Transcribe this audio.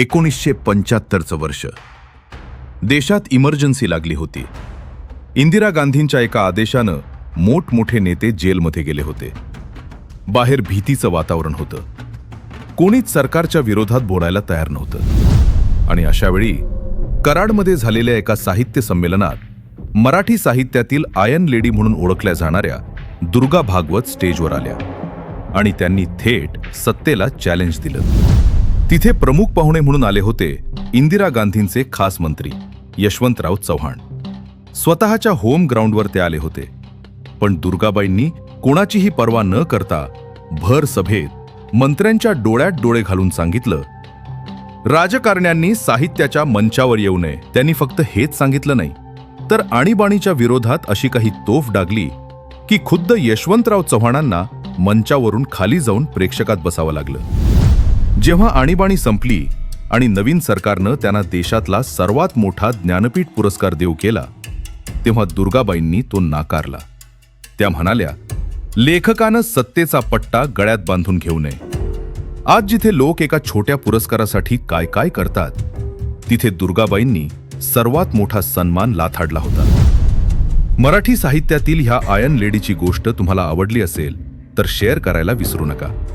1975चं वर्ष. देशात इमर्जन्सी लागली होती. इंदिरा गांधींच्या एका आदेशानं मोठमोठे नेते जेलमध्ये गेले होते. बाहेर भीतीचं वातावरण होतं. कोणीच सरकारच्या विरोधात बोलायला तयार नव्हतं. आणि अशावेळी कराडमध्ये झालेल्या एका साहित्य संमेलनात मराठी साहित्यातील आयर्न लेडी म्हणून ओळखल्या जाणाऱ्या दुर्गा भागवत स्टेजवर आल्या आणि त्यांनी थेट सत्तेला चॅलेंज दिलं. तिथे प्रमुख पाहुणे म्हणून आले होते इंदिरा गांधींचे खास मंत्री यशवंतराव चव्हाण. स्वतःच्या होम ग्राउंडवर ते आले होते. पण दुर्गाबाईंनी कोणाचीही पर्वा न करता भर सभेत मंत्र्यांच्या डोळ्यात डोळे घालून सांगितलं, राजकारण्यांनी साहित्याच्या मंचावर येऊ नये. त्यांनी फक्त हेच सांगितलं नाही, तर आणीबाणीच्या विरोधात अशी काही तोफ डागली की खुद्द यशवंतराव चव्हाणांना मंचावरून खाली जाऊन प्रेक्षकात बसावं लागलं. जेव्हा आणीबाणी संपली आणि नवीन सरकारनं त्यांना देशातला सर्वात मोठा ज्ञानपीठ पुरस्कार देऊ केला, तेव्हा दुर्गाबाईंनी तो नाकारला. त्या म्हणाल्या, लेखकानं सत्तेचा पट्टा गळ्यात बांधून घेऊ नये. आज जिथे लोक एका छोट्या पुरस्कारासाठी काय काय करतात, तिथे दुर्गाबाईंनी सर्वात मोठा सन्मान लाथाडला होता. मराठी साहित्यातील ह्या आयर्न लेडीची गोष्ट तुम्हाला आवडली असेल तर शेअर करायला विसरू नका.